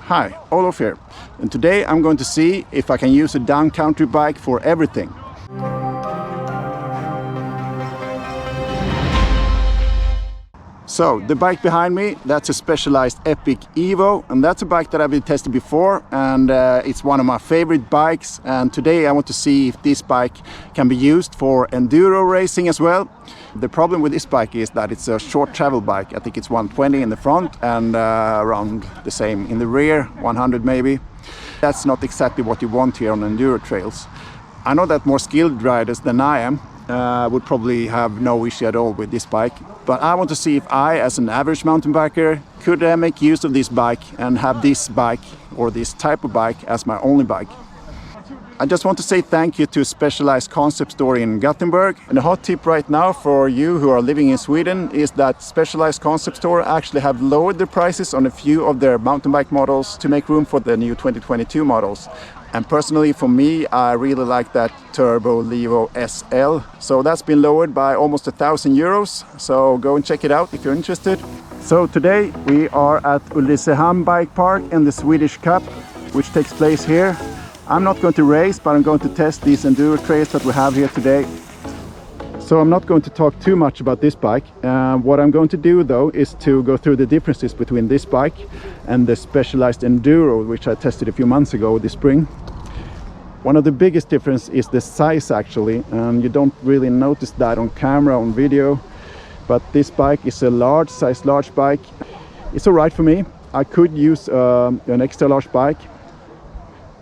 Hi, Olof here, and today I'm going to see if I can use a downcountry bike for everything. So, the bike behind me, that's a Specialized Epic Evo, and that's a bike that I've been tested before, and it's one of my favorite bikes. And today I want to see if this bike can be used for enduro racing as well. The problem with this bike is that it's a short travel bike. I think it's 120 in the front and around the same in the rear, 100 maybe. That's not exactly what you want here on enduro trails. I know that more skilled riders than I am would probably have no issue at all with this bike, but I want to see if I, as an average mountain biker, could make use of this bike and have this bike or this type of bike as my only bike. I just want to say thank you to Specialized Concept Store in Gothenburg. And a hot tip right now for you who are living in Sweden is that Specialized Concept Store actually have lowered the prices on a few of their mountain bike models to make room for the new 2022 models. And personally, for me, I really like that Turbo Levo SL. So that's been lowered by almost €1,000. So go and check it out if you're interested. So today we are at Ulricehamn Bike Park in the Swedish Cup, which takes place here. I'm not going to race, but I'm going to test these enduro trails that we have here today. So I'm not going to talk too much about this bike. What I'm going to do though is to go through the differences between this bike and the Specialized Enduro, which I tested a few months ago this spring. One of the biggest difference is the size actually, and you don't really notice that on camera, on video, but this bike is a large bike. It's alright for me. I could use an extra large bike.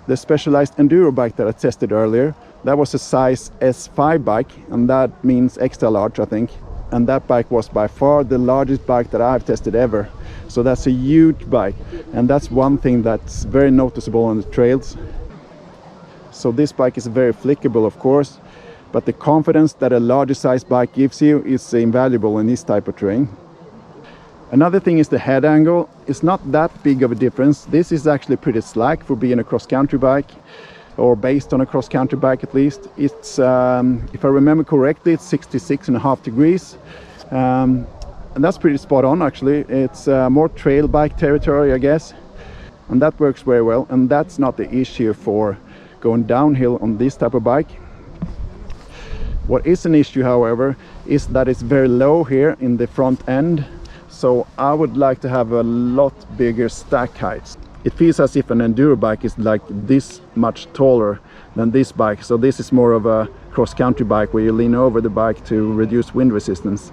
The Specialized Enduro bike that I tested earlier, that was a size S5 bike, and that means extra large, I think. And that bike was by far the largest bike that I've tested ever. So that's a huge bike, and that's one thing that's very noticeable on the trails. So this bike is very flickable, of course, but the confidence that a larger size bike gives you is invaluable in this type of terrain. Another thing is the head angle. It's not that big of a difference. This is actually pretty slack for being a cross-country bike, or based on a cross-country bike at least. It's, if I remember correctly, it's 66.5 degrees. And that's pretty spot on actually. It's more trail bike territory, I guess. And that works very well. And that's not the issue for going downhill on this type of bike. What is an issue, however, is that it's very low here in the front end. So I would like to have a lot bigger stack heights. It feels as if an enduro bike is like this much taller than this bike. So this is more of a cross-country bike where you lean over the bike to reduce wind resistance.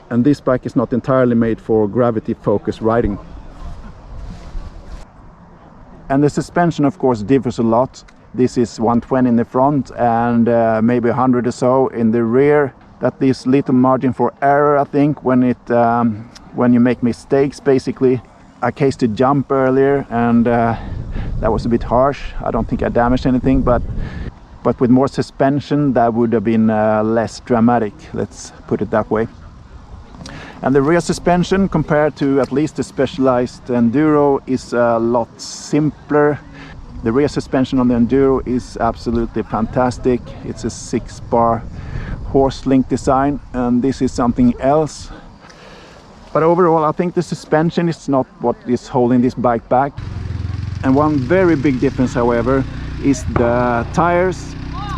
And this bike is not entirely made for gravity-focused riding. And the suspension, of course, differs a lot. This is 120 in the front and maybe 100 or so in the rear. That leaves little margin for error, I think, when you make mistakes, basically. I cased a jump earlier and that was a bit harsh. I don't think I damaged anything, but with more suspension that would have been less dramatic, let's put it that way. And the rear suspension, compared to at least the Specialized Enduro, is a lot simpler. The rear suspension on the Enduro is absolutely fantastic. It's a 6-bar horse link design, and this is something else. But overall, I think the suspension is not what is holding this bike back. And one very big difference, however, is the tires.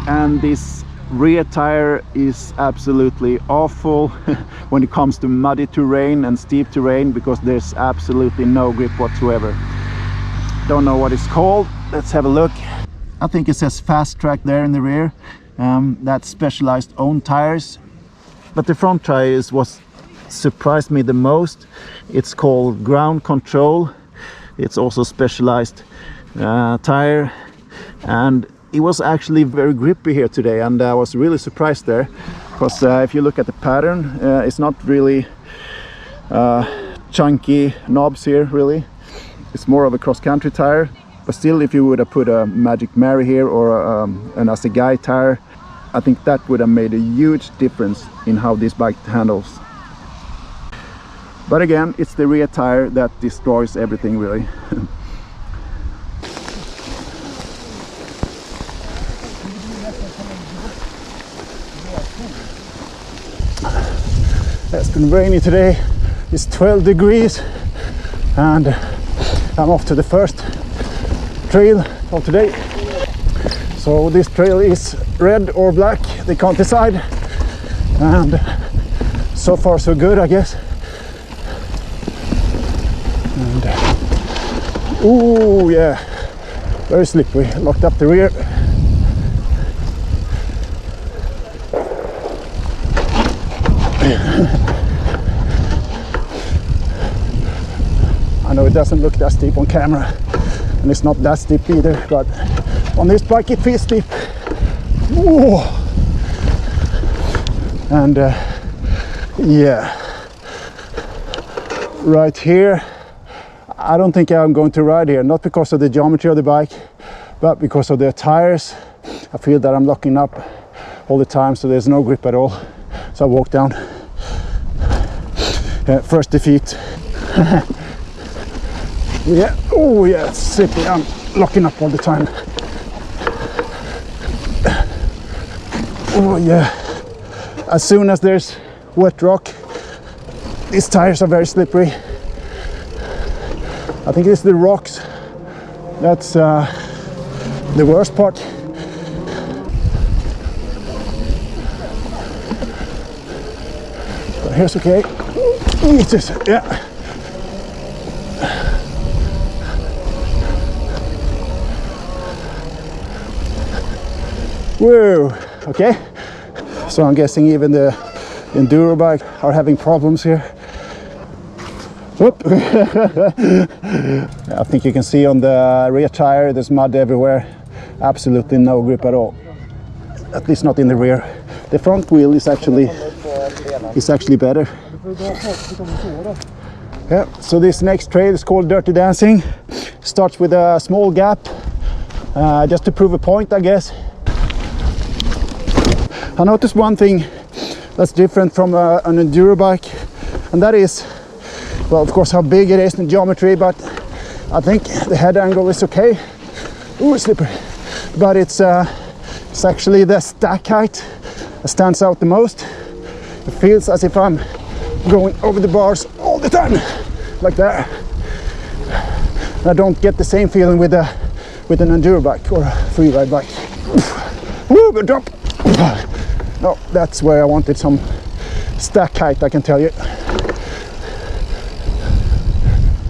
And this rear tire is absolutely awful when it comes to muddy terrain and steep terrain, because there's absolutely no grip whatsoever. Don't know what it's called. Let's have a look. I think it says Fast Track there in the rear. That's Specialized own tires. But the front tire is what surprised me the most. It's called Ground Control. It's also Specialized tire, and it was actually very grippy here today, and I was really surprised there, because if you look at the pattern, it's not really chunky knobs here really. It's more of a cross-country tire, but still, if you would have put a Magic Mary here or an Assegai tire, I think that would have made a huge difference in how this bike handles. But again, it's the rear tire that destroys everything really. It's been rainy today. It's 12 degrees and I'm off to the first trail of today. So this trail is red or black, they can't decide. And so far so good, I guess. And ooh, yeah, very slippery. Locked up the rear. I know it doesn't look that steep on camera, and it's not that steep either, but on this bike it feels steep. Ooh. And yeah, right here I don't think I'm going to ride here, not because of the geometry of the bike, but because of the tires. I feel that I'm locking up all the time, so there's no grip at all. So I walk down. First defeat. Yeah, oh yeah, it's slippery. I'm locking up all the time. Oh yeah. As soon as there's wet rock, these tires are very slippery. I think it's the rocks that's the worst part. But here's okay. Jesus, yeah. Whoa, okay. So I'm guessing even the Enduro bike are having problems here. Whoop. I think you can see on the rear tire there's mud everywhere. Absolutely no grip at all. At least not in the rear. The front wheel is actually better. Yeah, so this next trail is called Dirty Dancing. Starts with a small gap, just to prove a point, I guess. I noticed one thing that's different from an Enduro bike, and that is, well, of course, how big it is in geometry, but I think the head angle is okay. Ooh, it's slippery. But it's actually the stack height that stands out the most. It feels as if I'm going over the bars all the time, like that. And I don't get the same feeling with an Enduro bike or a freeride bike. Woo, good drop. No, that's where I wanted some stack height, I can tell you.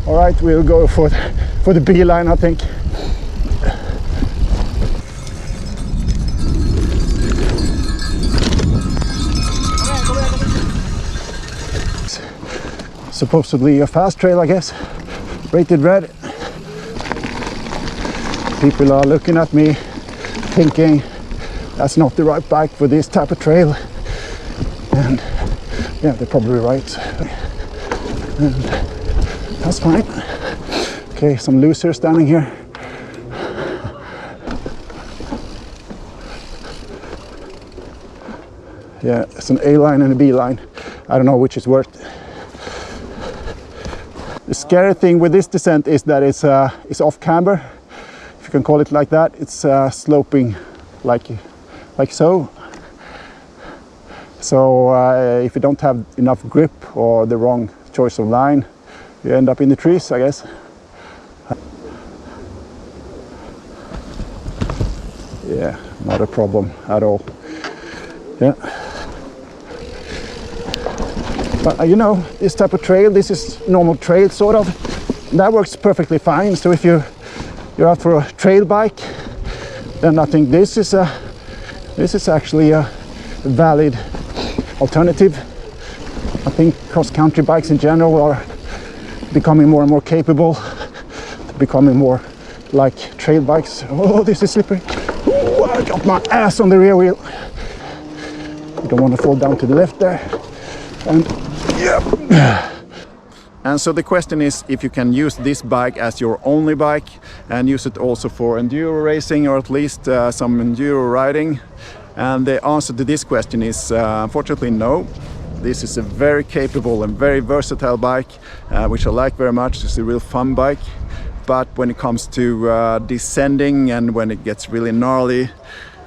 All right, we'll go for the B line, I think. Supposedly a fast trail, I guess. Rated red. People are looking at me thinking that's not the right bike for this type of trail. And yeah, they're probably right. And that's fine. Okay, some losers standing here. Yeah, it's an A line and a B line. I don't know which is worse. The scary thing with this descent is that it's off camber, if you can call it like that. It's sloping like so. So if you don't have enough grip or the wrong choice of line, you end up in the trees, I guess. Yeah, not a problem at all. Yeah. But you know, this type of trail, this is normal trail sort of. That works perfectly fine. So if you're out for a trail bike, then I think this is actually a valid alternative. I think cross-country bikes in general are becoming more and more capable, becoming more like trail bikes. Oh, this is slippery. Ooh, I got my ass on the rear wheel. You don't want to fall down to the left there. And yeah. And so the question is if you can use this bike as your only bike and use it also for enduro racing, or at least some enduro riding. And the answer to this question is unfortunately no. This is a very capable and very versatile bike, which I like very much. It's a real fun bike. But when it comes to descending and when it gets really gnarly,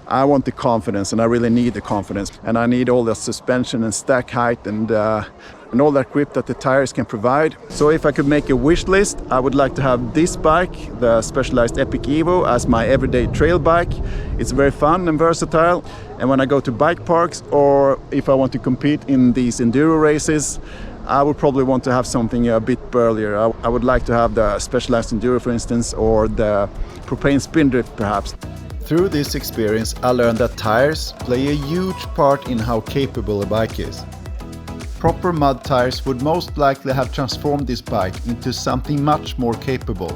I want the confidence, and I really need the confidence. And I need all the suspension and stack height and all that grip that the tires can provide. So if I could make a wish list, I would like to have this bike, the Specialized Epic Evo, as my everyday trail bike. It's very fun and versatile. And when I go to bike parks, or if I want to compete in these enduro races, I would probably want to have something a bit burlier. I would like to have the Specialized Enduro, for instance, or the propane spindrift perhaps. Through this experience, I learned that tires play a huge part in how capable a bike is. Proper mud tires would most likely have transformed this bike into something much more capable.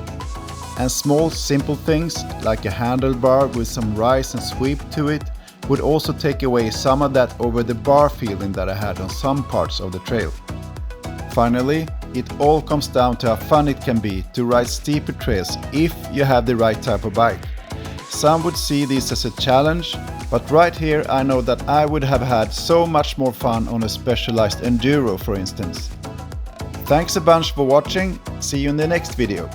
And small, simple things like a handlebar with some rise and sweep to it would also take away some of that over-the-bar feeling that I had on some parts of the trail. Finally, it all comes down to how fun it can be to ride steeper trails if you have the right type of bike. Some would see this as a challenge, but right here I know that I would have had so much more fun on a Specialized Enduro, for instance. Thanks a bunch for watching, see you in the next video.